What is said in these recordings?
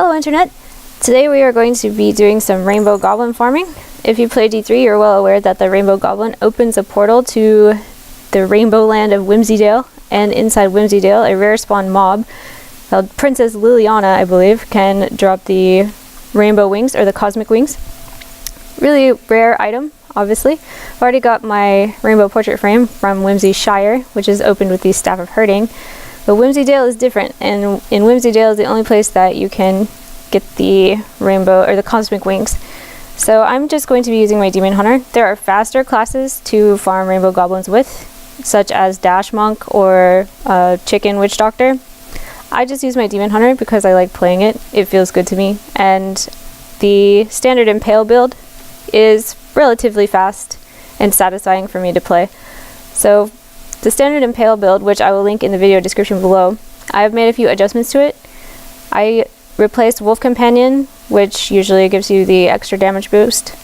Hello Internet! Today we are going to be doing some Rainbow Goblin farming. If you play D3, you're well aware that the Rainbow Goblin opens a portal to the Rainbow Land of Whimsydale, and inside Whimsydale, a rare spawn mob, called Princess Liliana, I believe, can drop the rainbow wings, or the cosmic wings. Really rare item, obviously. I've already got my rainbow portrait frame from Whimsy Shire, which is opened with the Staff of Herding. But Whimsydale is different, and in Whimsydale is the only place that you can get the rainbow or the cosmic wings. So I'm just going to be using my Demon Hunter. There are faster classes to farm Rainbow Goblins with, such as Dash Monk or Chicken Witch Doctor. I just use my Demon Hunter because I like playing it. It feels good to me. And the standard Impale build is relatively fast and satisfying for me to play. So the standard Impale build, which I will link in the video description below, I have made a few adjustments to it. I replaced Wolf Companion, which usually gives you the extra damage boost,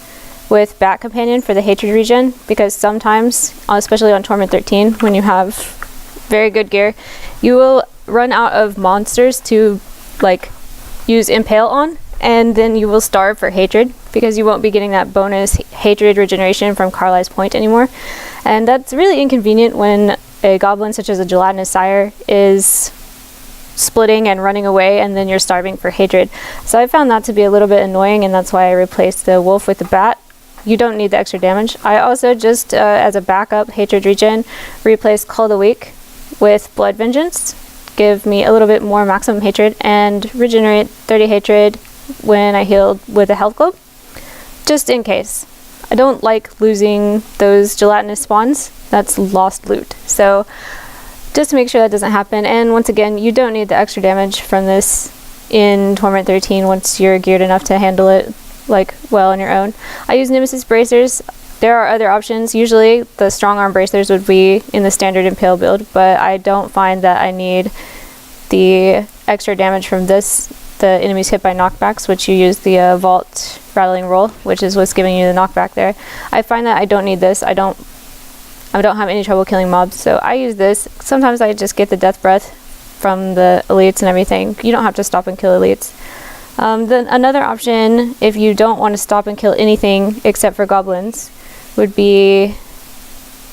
with Bat Companion for the hatred regen, because sometimes, especially on Torment 13, when you have very good gear, you will run out of monsters to use Impale on, and then you will starve for hatred because you won't be getting that bonus hatred regeneration from Carlisle's Point anymore. And that's really inconvenient when a goblin such as a Gelatinous Sire is splitting and running away, and then you're starving for hatred. So I found that to be a little bit annoying, and that's why I replaced the wolf with the bat. You don't need the extra damage. I also just, as a backup hatred regen, replaced Call the Weak with Blood Vengeance. Give me a little bit more maximum hatred and regenerate 30 hatred when I healed with a health globe, just in case. I don't like losing those gelatinous spawns. That's lost loot. So just to make sure that doesn't happen. And once again, you don't need the extra damage from this in Torment 13 once you're geared enough to handle it well on your own. I use Nemesis Bracers. There are other options. Usually the strong arm bracers would be in the standard Impale build, but I don't find that I need the extra damage from this, the enemies hit by knockbacks, which you use the Vault Rattling Roll, which is what's giving you the knockback there. I find that I don't need this. I don't have any trouble killing mobs, so I use this. Sometimes I just get the death breath from the elites and everything. You don't have to stop and kill elites. Then another option, if you don't want to stop and kill anything except for goblins, would be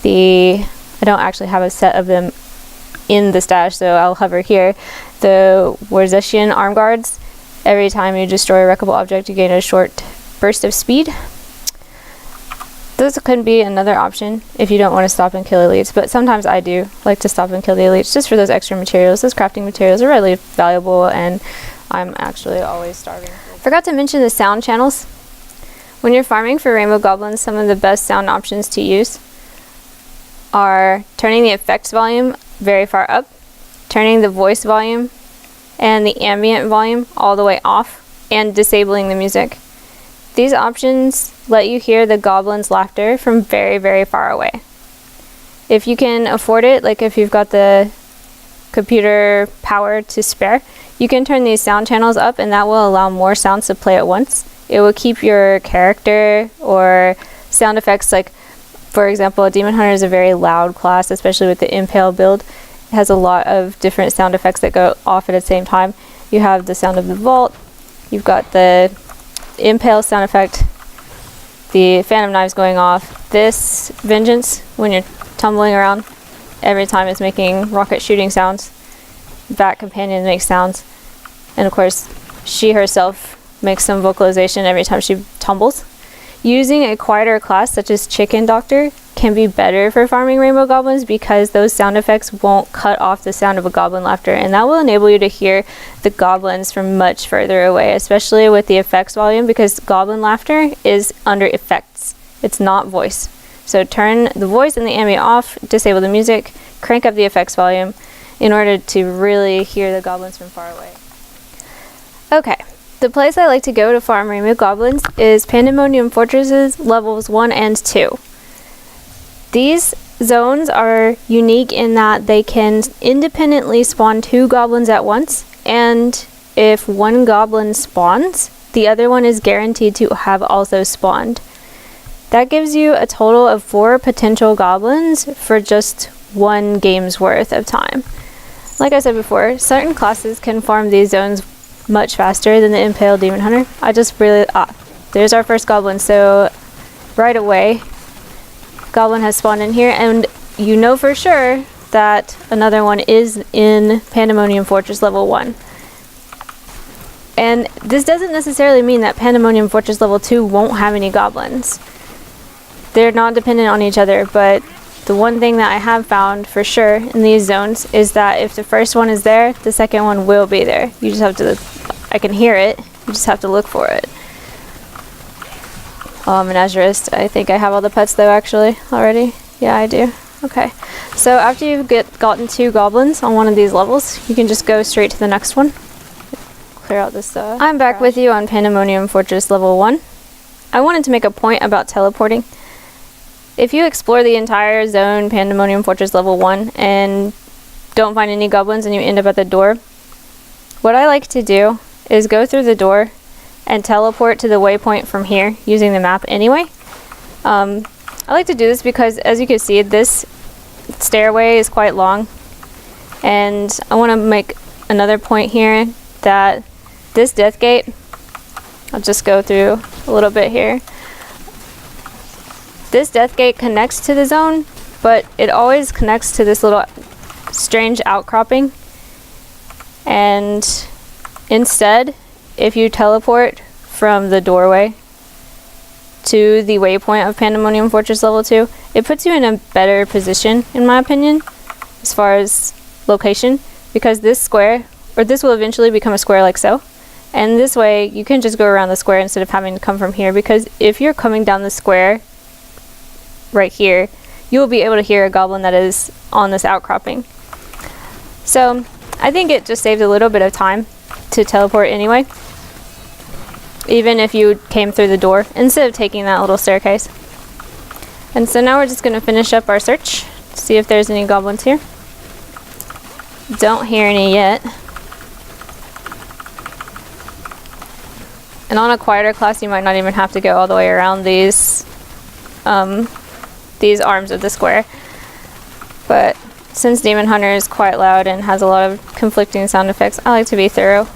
I don't actually have a set of them in the stash, so I'll hover here. The Warzeshian Arm Guards. Every time you destroy a wreckable object, you gain a short burst of speed. This could be another option if you don't want to stop and kill elites, but sometimes I do like to stop and kill the elites just for those extra materials. Those crafting materials are really valuable, and I'm actually always starving. Forgot to mention the sound channels. When you're farming for Rainbow Goblins, some of the best sound options to use are turning the effects volume very far up, turning the voice volume and the ambient volume all the way off, and disabling the music. These options let you hear the goblins' laughter from very, very far away. If you can afford it, if you've got the computer power to spare, you can turn these sound channels up, and that will allow more sounds to play at once. It will keep your character or sound effects, for example, Demon Hunter is a very loud class, especially with the Impale build. It has a lot of different sound effects that go off at the same time. You have the sound of the vault, you've got the Impale sound effect, the Phantom Knives going off, this Vengeance when you're tumbling around, every time it's making rocket shooting sounds, Bat Companion makes sounds, and of course she herself makes some vocalization every time she tumbles. Using a quieter class such as Chicken Doctor can be better for farming Rainbow Goblins because those sound effects won't cut off the sound of a goblin laughter, and that will enable you to hear the goblins from much further away, especially with the effects volume, because goblin laughter is under effects. It's not voice. So turn the voice and the ambient off, disable the music, crank up the effects volume in order to really hear the goblins from far away. Okay. The place I like to go to farm Rainbow Goblins is Pandemonium Fortresses levels 1 and 2. These zones are unique in that they can independently spawn 2 goblins at once, and if one goblin spawns, the other one is guaranteed to have also spawned. That gives you a total of 4 potential goblins for just 1 game's worth of time. Like I said before, certain classes can farm these zones much faster than the Impaled Demon Hunter. I just really... there's our first Goblin. So right away, Goblin has spawned in here, and you know for sure that another one is in Pandemonium Fortress level 1. And this doesn't necessarily mean that Pandemonium Fortress level 2 won't have any goblins. They're not dependent on each other, but the one thing that I have found for sure in these zones is that if the first one is there, the second one will be there. You just have to, I can hear it, you just have to look for it. Oh, I'm an Menagerist. I think I have all the pets though actually already. Yeah, I do. Okay, so after you've gotten 2 goblins on one of these levels, you can just go straight to the next one. Clear out this I'm back with you on Pandemonium Fortress level 1. I wanted to make a point about teleporting. If you explore the entire zone Pandemonium Fortress level 1 and don't find any goblins and you end up at the door, what I like to do is go through the door and teleport to the waypoint from here using the map anyway. I like to do this because, as you can see, this stairway is quite long, and I want to make another point here that this death gate, I'll just go through a little bit here. This death gate connects to the zone, but it always connects to this little strange outcropping. And instead, if you teleport from the doorway to the waypoint of Pandemonium Fortress level 2, it puts you in a better position, in my opinion, as far as location, because this square, or this will eventually become a square like so. And this way, you can just go around the square instead of having to come from here, because if you're coming down the square right here, you will be able to hear a goblin that is on this outcropping. So I think it just saved a little bit of time to teleport anyway, even if you came through the door instead of taking that little staircase. And so now we're just going to finish up our search, see if there's any goblins here. Don't hear any yet. And on a quieter class, you might not even have to go all the way around these arms of the square. But since Demon Hunter is quite loud and has a lot of conflicting sound effects, I like to be thorough.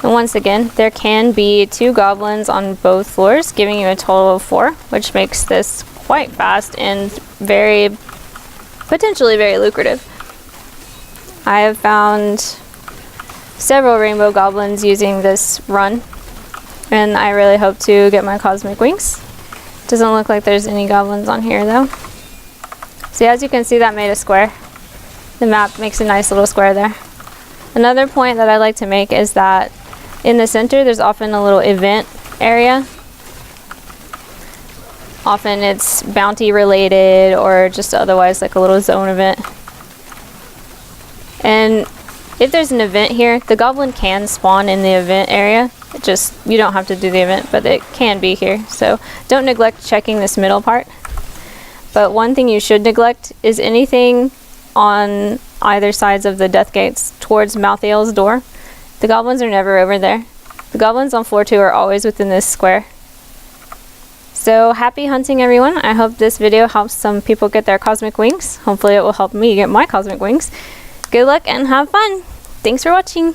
And once again, there can be 2 goblins on both floors, giving you a total of 4, which makes this quite fast and potentially very lucrative. I have found several Rainbow Goblins using this run, and I really hope to get my Cosmic Wings. Doesn't look like there's any goblins on here though. See, as you can see, that made a square. The map makes a nice little square there. Another point that I like to make is that in the center there's often a little event area. Often it's bounty related or just otherwise like a little zone event. And if there's an event here, the goblin can spawn in the event area. You don't have to do the event, but it can be here. So don't neglect checking this middle part. But one thing you should neglect is anything on either sides of the death gates towards Malthael's door. The goblins are never over there. The goblins on floor 2 are always within this square. So happy hunting, everyone. I hope this video helps some people get their Cosmic Wings. Hopefully it will help me get my Cosmic Wings. Good luck and have fun. Thanks for watching.